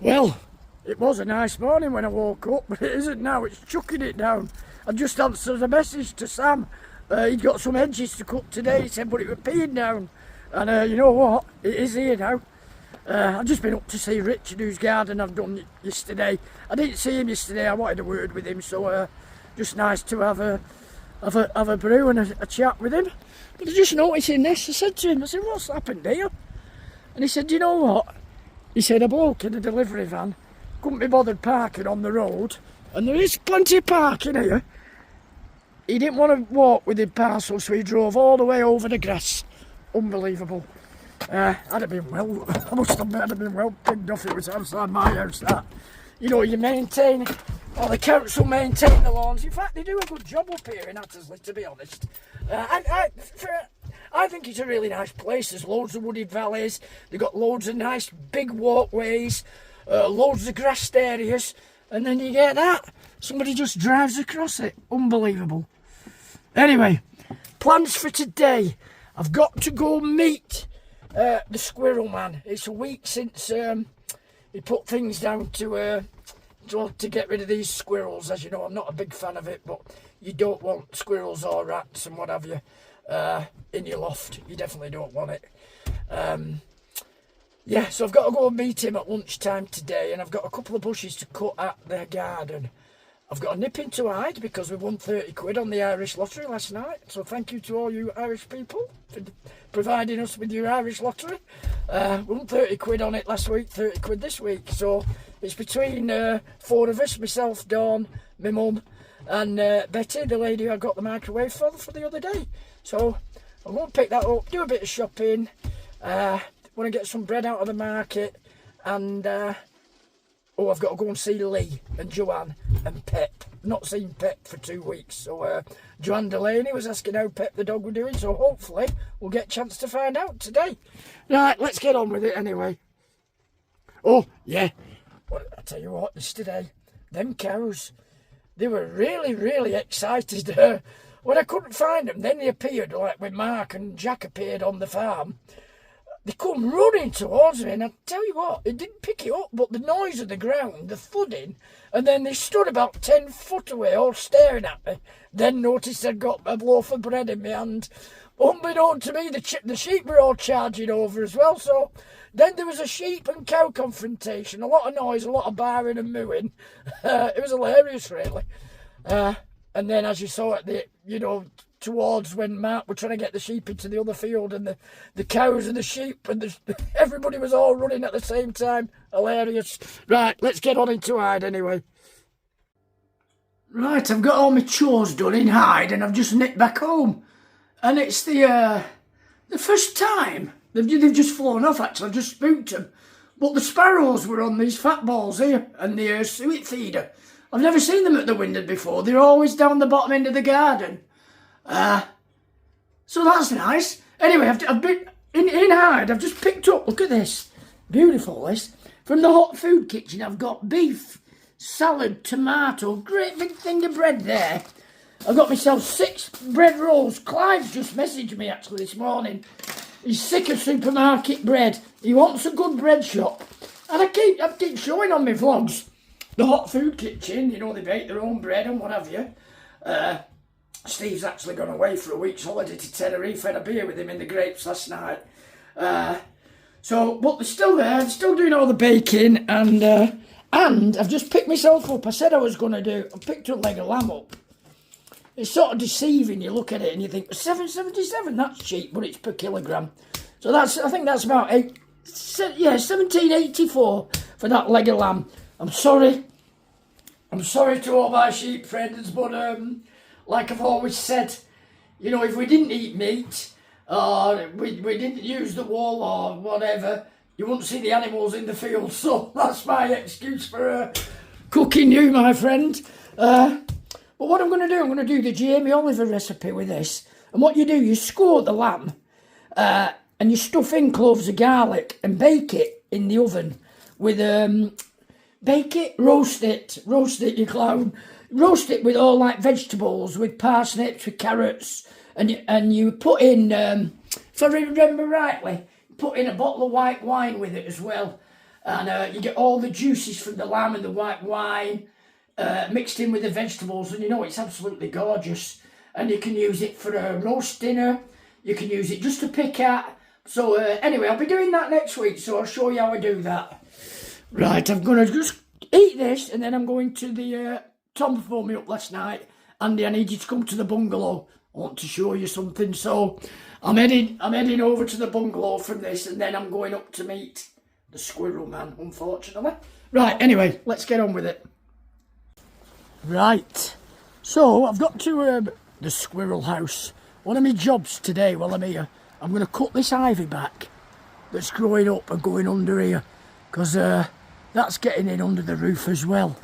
Well, it was a nice morning when I woke up, but it isn't now. It's chucking it down. I just answered a message to Sam. He'd got some hedges to cut today, he said, but it was peeing down. And you know what? It is here now. I've just been up to see Richard, whose garden I've done yesterday. I didn't see him yesterday. I wanted a word with him, so just nice to have a brew and a chat with him. But I just noticing this. I said to him, what's happened here? And he said, do you know what? He said a bloke in a delivery van couldn't be bothered parking on the road, and there is plenty of parking here. He didn't want to walk with his parcel, so he drove all the way over the grass. Unbelievable. I'd have been well, I must admit, I'd have been well pigged off. It was outside my house, that. You know, you maintain, or the council maintain the lawns. In fact, they do a good job up here in Attersley, to be honest. I think it's a really nice place. There's loads of wooded valleys. They've got loads of nice big walkways, loads of grassed areas, and then you get that. Somebody just drives across it. Unbelievable. Anyway, plans for today. I've got to go meet the squirrel man. It's a week since he put things down to get rid of these squirrels. As you know, I'm not a big fan of it, but you don't want squirrels or rats and what have you in your loft. You definitely don't want it. Yeah, so I've got to go and meet him at lunchtime today, and I've got a couple of bushes to cut at their garden. I've got a nip into Hyde because we won 30 quid on the Irish lottery last night. So thank you to all you Irish people for providing us with your Irish lottery. We won 30 quid on it last week, 30 quid this week. So it's between four of us, myself, Dawn, my mum, and Betty, the lady who I got the microwave for the other day. So I'm going to pick that up, do a bit of shopping. Want to get some bread out of the market, and I've got to go and see Lee and Joanne and Pep. Not seen Pep for 2 weeks, so Joanne Delaney was asking how Pep the dog were doing, so hopefully we'll get a chance to find out today. Right, let's get on with it anyway. Oh, yeah, well, I tell you what, yesterday, them cows, they were really, really excited. When I couldn't find them, then they appeared, like when Mark and Jack appeared on the farm. They come running towards me, and I tell you what, it didn't pick it up, but the noise of the ground, the thudding, and then they stood about 10 foot away, all staring at me. Then noticed I'd got a loaf of bread in my hand. Unbeknown to me, the sheep were all charging over as well, so then there was a sheep and cow confrontation, a lot of noise, a lot of barring and mooing. It was hilarious, really. And then, as you saw at towards when Mark were trying to get the sheep into the other field, and the cows and the sheep and everybody was all running at the same time. Hilarious. Right, let's get on into Hyde anyway. Right, I've got all my chores done in Hyde, and I've just nipped back home. And it's the first time. They've just flown off, actually. I've just spooked them. But the sparrows were on these fat balls here, and the suet feeder. I've never seen them at the window before. They're always down the bottom end of the garden. So that's nice. Anyway, I've been in Hyde. I've just picked up, look at this, beautiful this, from the hot food kitchen. I've got beef, salad, tomato, great big thing of bread there. I've got myself 6 bread rolls. Clive's just messaged me actually this morning. He's sick of supermarket bread. He wants a good bread shop. And I keep showing on my vlogs the hot food kitchen. You know, they bake their own bread and what have you. Steve's actually gone away for a week's holiday to Tenerife. Had a beer with him in the Grapes last night. But they're still there. They're still doing all the baking. And I've just picked myself up. I said I was going to do. I picked a leg of lamb up. It's sort of deceiving. You look at it and you think, $7.77, that's cheap, but it's per kilogram. So I think that's about $17.84 for that leg of lamb. I'm sorry to all my sheep friends, but like I've always said, you know, if we didn't eat meat, or we didn't use the wool or whatever, you wouldn't see the animals in the field. So that's my excuse for cooking you, my friend. But what I'm going to do the Jamie Oliver recipe with this. And what you do, you score the lamb, and you stuff in cloves of garlic and bake it in the oven with roast it, you clown. Roast it with all like vegetables, with parsnips, with carrots, and you put in, if I remember rightly, put in a bottle of white wine with it as well. And you get all the juices from the lamb and the white wine mixed in with the vegetables, and you know, it's absolutely gorgeous. And you can use it for a roast dinner, you can use it just to pick at. So anyway, I'll be doing that next week, so I'll show you how I do that. Right, I'm going to just eat this, and then I'm going to the... Tom phoned me up last night. Andy, I need you to come to the bungalow. I want to show you something. So I'm heading over to the bungalow from this, and then I'm going up to meet the squirrel man, unfortunately. Right, anyway, let's get on with it. Right, so I've got to the squirrel house. One of my jobs today while I'm here, I'm going to cut this ivy back that's growing up and going under here, because that's getting in under the roof as well.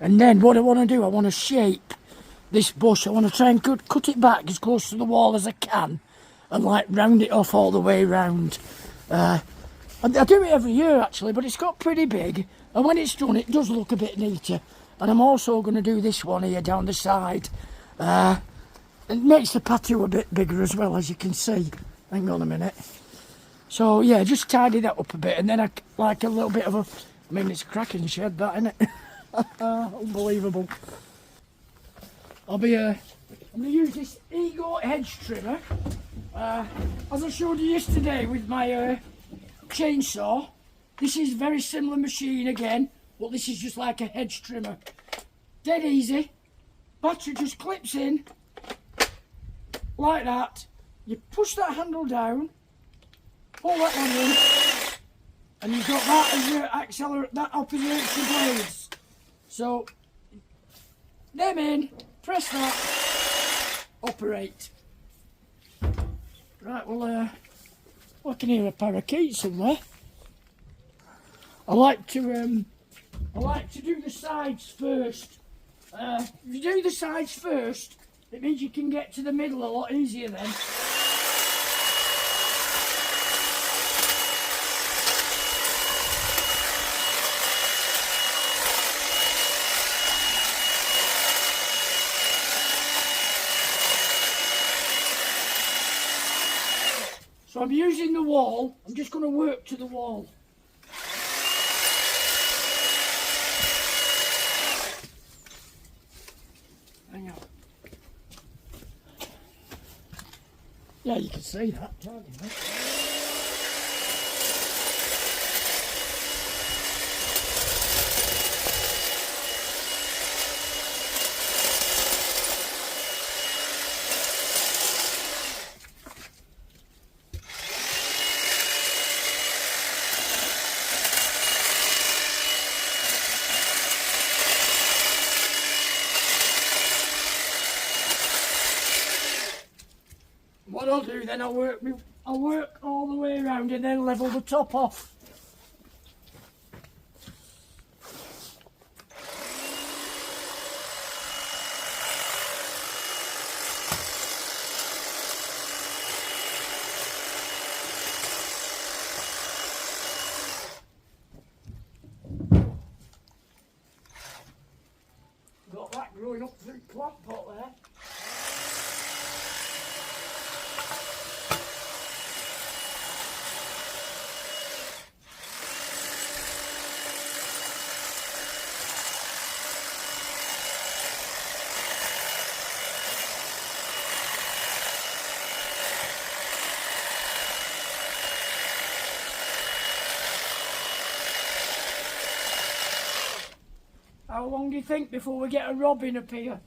And then what I want to do, I want to shape this bush. I want to try and cut it back as close to the wall as I can, and like round it off all the way round. I do it every year actually, but it's got pretty big, and when it's done it does look a bit neater. And I'm also going to do this one here down the side. It makes the patio a bit bigger as well, as you can see. Hang on a minute. So yeah, just tidy that up a bit, and then I like a little bit of a... I mean, it's a cracking shed, that, isn't it? Unbelievable. I'm going to use this Ego Hedge trimmer, as I showed you yesterday with my chainsaw. This is a very similar machine again, but this is just like a hedge trimmer. Dead easy. Battery just clips in like that. You push that handle down, pull that one in, and you've got that as your accelerator, that operates the blades. So, them in, press that, operate. Right, well, I can hear a parakeet somewhere. I like to do the sides first. If you do the sides first, it means you can get to the middle a lot easier then. So I'm using the wall. I'm just going to work to the wall. Hang on. Yeah, you can see that, can't you? What I'll do then, I'll work all the way around and then level the top off. Got that growing up through the plant pot there. How long do you think before we get a robin up here?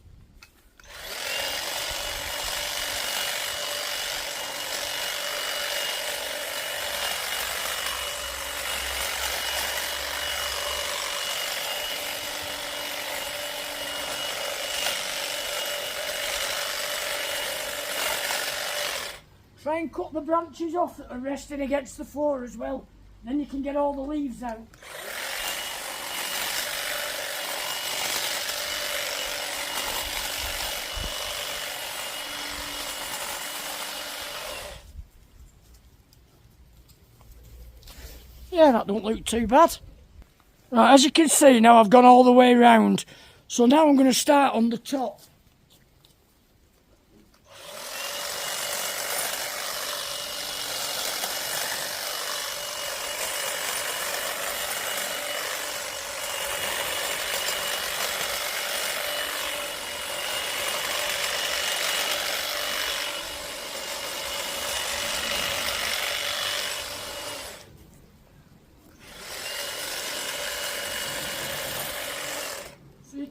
Try and cut the branches off that are resting against the floor as well. Then you can get all the leaves out. Yeah, that don't look too bad. Right, as you can see now, I've gone all the way round. So now I'm going to start on the top.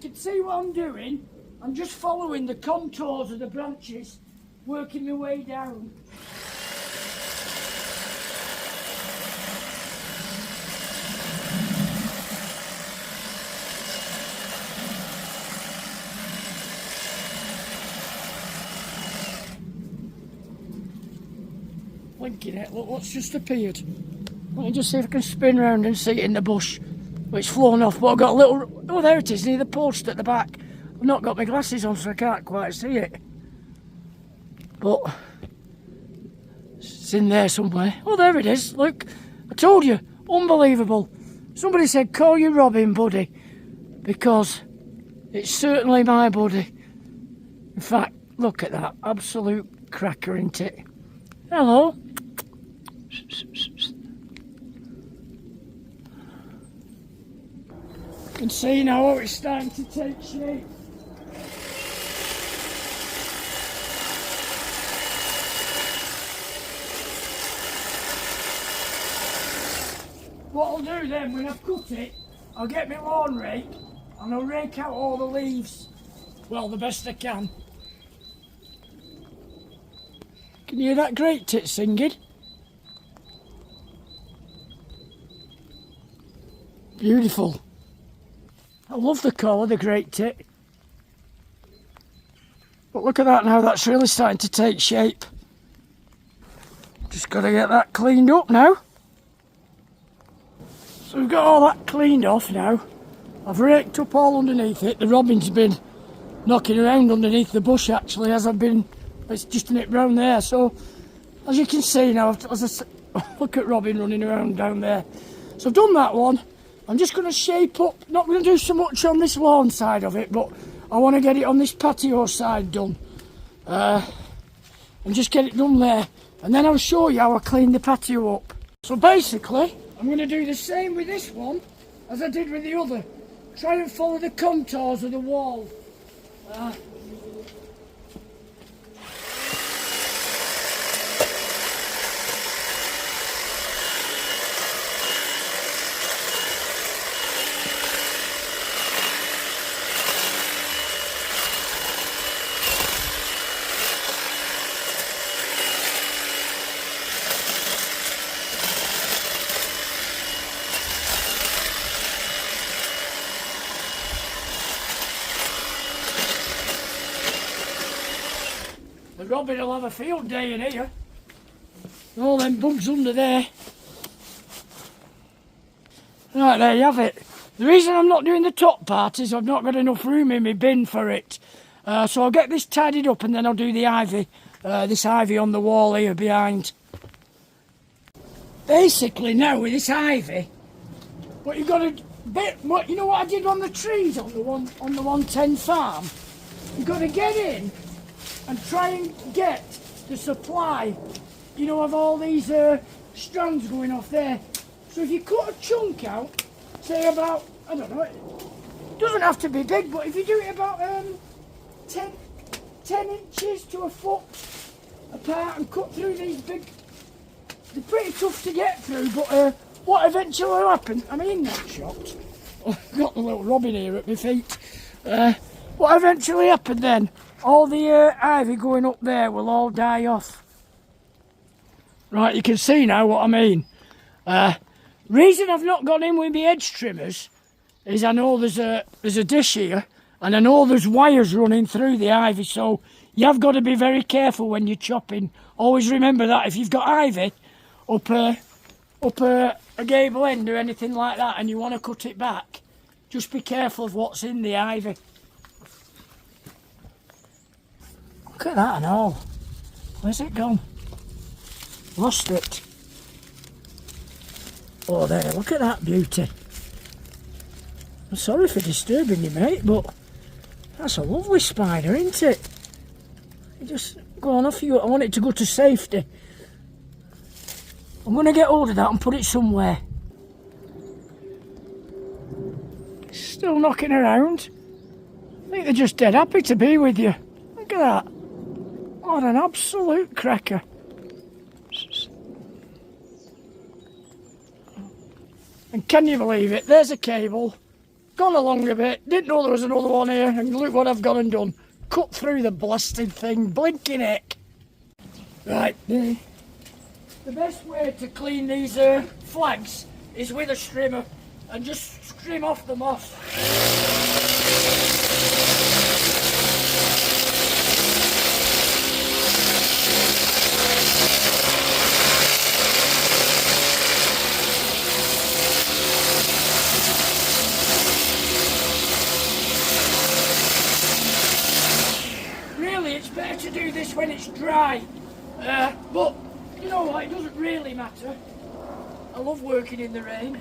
can see what I'm doing. I'm just following the contours of the branches, working my way down. Blinking it, look what's just appeared. Let me just see if I can spin round and see it in the bush. Well, it's flown off, but I've got a little... Oh, there it is, near the post at the back. I've not got my glasses on, so I can't quite see it. But... it's in there somewhere. Oh, there it is, look. I told you, unbelievable. Somebody said, call you Robin, buddy. Because it's certainly my buddy. In fact, look at that. Absolute cracker, isn't it? Hello. You can see now how it's starting to take shape. What I'll do then, when I've cut it, I'll get my lawn rake and I'll rake out all the leaves. Well, the best I can. Can you hear that great tit singing? Beautiful. I love the colour, the great tit. But look at that now, that's really starting to take shape. Just got to get that cleaned up now. So we've got all that cleaned off now. I've raked up all underneath it. The robin's been knocking around underneath the bush actually as I've been, it's just a nip round there. So as you can see now, look at Robin running around down there. So I've done that one. I'm just going to shape up, not going to do so much on this lawn side of it, but I want to get it on this patio side done. And just get it done there. And then I'll show you how I clean the patio up. So basically, I'm going to do the same with this one as I did with the other. Try and follow the contours of the wall. The robin will have a field day in here. All them bugs under there. Right, there you have it. The reason I'm not doing the top part is I've not got enough room in my bin for it. So I'll get this tidied up and then I'll do the ivy. This ivy on the wall here behind. Basically now with this ivy, what you've got to... you know what I did on the trees on the 110 farm? You've got to get in and try and get the supply, you know, of all these strands going off there. So if you cut a chunk out, say about, I don't know, it doesn't have to be big, but if you do it about 10 inches to a foot apart and cut through these big, they're pretty tough to get through, but what eventually will happen, I'm in that shot. I've got the little robin here at my feet. What eventually happened then, all the ivy going up there will all die off. Right, you can see now what I mean. Reason I've not gone in with my edge trimmers is I know there's a dish here and I know there's wires running through the ivy, so you have got to be very careful when you're chopping. Always remember that if you've got ivy up a gable end or anything like that and you want to cut it back, just be careful of what's in the ivy. Look at that and all. Where's it gone? Lost it. Oh there, look at that beauty. I'm sorry for disturbing you, mate, but that's a lovely spider, isn't it? You just go on off you. I want it to go to safety. I'm going to get hold of that and put it somewhere. Still knocking around. I think they're just dead happy to be with you. Look at that. What an absolute cracker. And can you believe it? There's a cable Gone along a bit, didn't know there was another one here, and look what I've gone and done. Cut through the blasted thing, blinking heck. Right, the best way to clean these flags is with a strimmer and just trim off the moss. Really, it's better to do this when it's dry, but you know what, it doesn't really matter. I love working in the rain.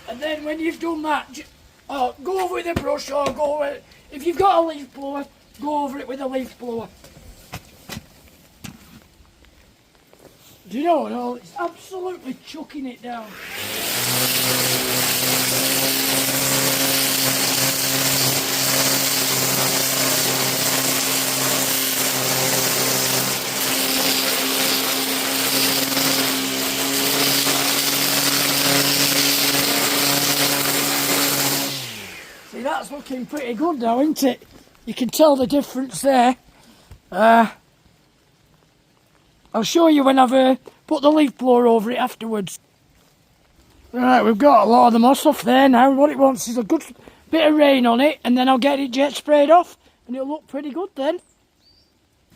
And then when you've done that, go over with a brush or go over, if you've got a leaf blower, go over it with a leaf blower. Do you know what? No, it's absolutely chucking it down. See, that's looking pretty good now, isn't it? You can tell the difference there. I'll show you when I've put the leaf blower over it afterwards. Right, we've got a lot of the moss off there now. What it wants is a good bit of rain on it, and then I'll get it jet sprayed off, and it'll look pretty good then.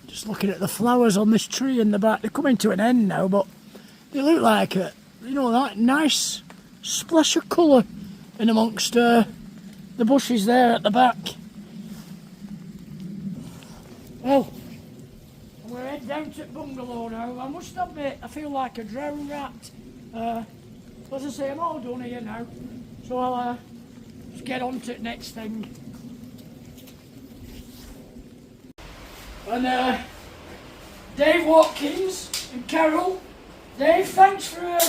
Just looking at the flowers on this tree in the back. They're coming to an end now, but they look like you know, that nice splash of colour in amongst the bushes there at the back. Well, I'm going to head down to the bungalow now. I must admit, I feel like a drowned rat. As I say, I'm all done here now, so I'll just get on to the next thing. And Dave Watkins and Carol, Dave, thanks for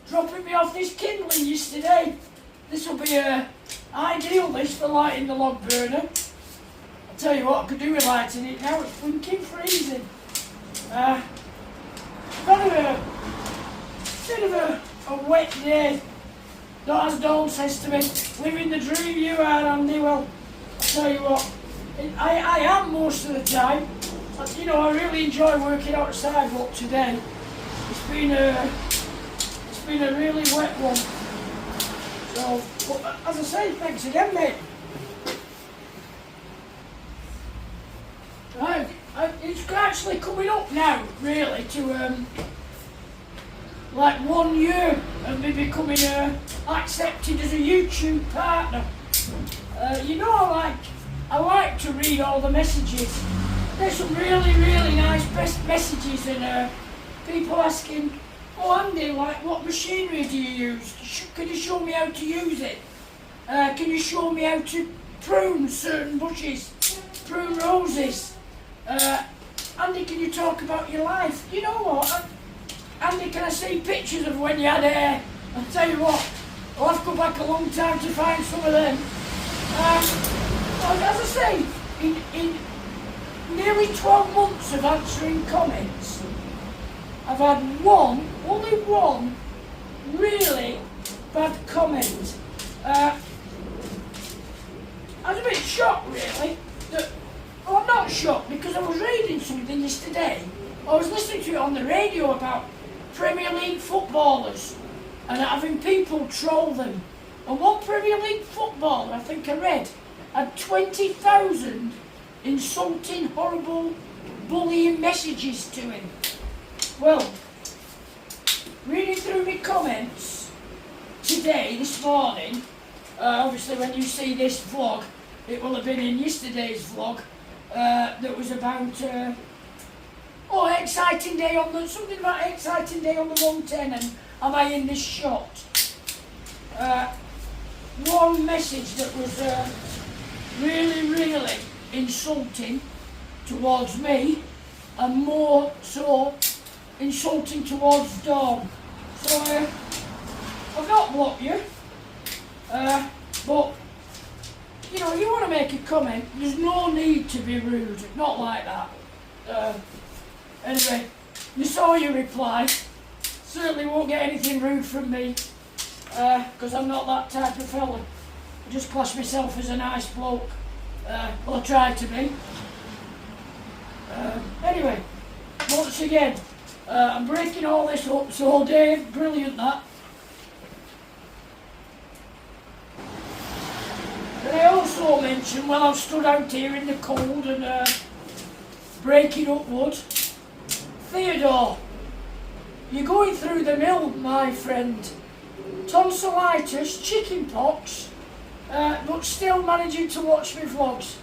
dropping me off this kindling yesterday. This will be ideal, this, for lighting the log burner. I'll tell you what I could do with lighting it now, it's blinking freezing. Got a bit of a wet day. Not as Dawn says to me, living the dream you are, Andy. Well, I'll tell you what, I am most of the time. You know, I really enjoy working outside, but today it's been a really wet one. So, but as I say, thanks again, mate. Right, it's actually coming up now, really, to like 1 year of me becoming accepted as a YouTube partner. You know, I like to read all the messages. There's some really nice messages, and people asking, "Oh, Andy, like, what machinery do you use? Can you show me how to use it? Can you show me how to prune certain bushes, prune roses? Andy, can you talk about your life? You know what? Andy, can I see pictures of when you had hair?" I'll tell you what, I'll have to go back a long time to find some of them. As I say, in nearly 12 months of answering comments, I've had only one really bad comment. I was a bit shocked, really. Well, I'm not shocked, because I was reading something yesterday. I was listening to it on the radio about Premier League footballers and having people troll them. And one Premier League footballer, I think I read, had 20,000 insulting, horrible, bullying messages to him. Well, reading through my comments today, this morning, obviously when you see this vlog, it will have been in yesterday's vlog, that was about, Oh, exciting day on the, something about exciting day on the 110, and am I in this shot? One message that was really insulting towards me, and more so insulting towards Dawn. So I've not blocked you, but you know, you want to make a comment, there's no need to be rude, not like that. Anyway, you saw your reply. Certainly won't get anything rude from me, because I'm not that type of fella. I just class myself as a nice bloke. Well, I try to be. Anyway, once again, I'm breaking all this up, so Dave, brilliant that. Can I also mention, while I've stood out here in the cold and breaking up wood, Theodore, you're going through the mill, my friend. Tonsillitis, chicken pox, but still managing to watch me vlogs.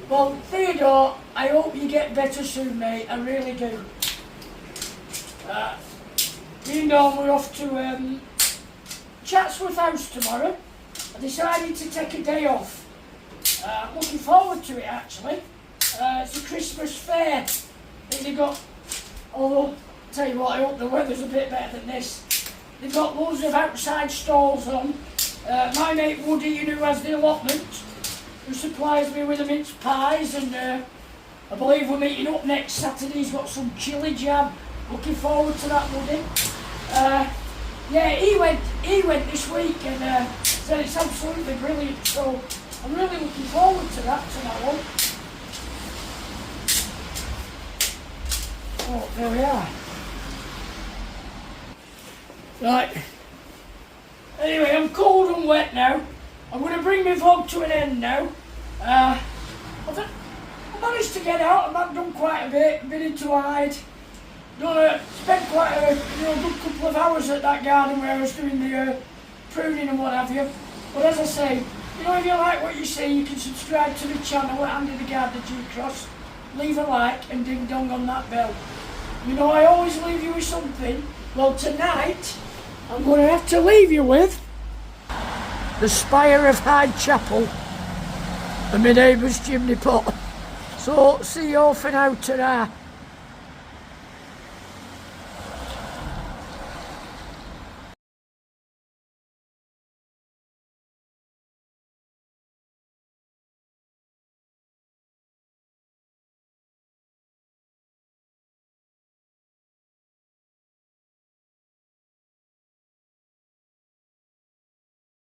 Well, Theodore, I hope you get better soon, mate. I really do. Me and Dawn, we're off to Chatsworth House tomorrow. I decided to take a day off. I'm looking forward to it, actually. It's a Christmas fair. I think they got, although, tell you what, I hope the weather's a bit better than this. They've got loads of outside stalls on. My mate Woody, who has the allotment, who supplies me with the mince pies, and I believe we're meeting up next Saturday. He's got some chili jam. Looking forward to that, Woody. Yeah, he went this week and said it's absolutely brilliant. So I'm really looking forward to that tomorrow. Oh, there we are. Right. Anyway, I'm cold and wet now. I'm going to bring my vlog to an end now. I managed to get out. I've done quite a bit. Been into Hyde. Spent quite a good couple of hours at that garden where I was doing the pruning and what have you. But as I say, you know, if you like what you see, you can subscribe to the channel at Andy the Gardener G-Cross. Leave a like and ding dong on that bell. You know, I always leave you with something. Well, tonight, I'm going to have to leave you with the spire of Hyde Chapel and my neighbour's chimney pot. So, see you all for now, ta-ra.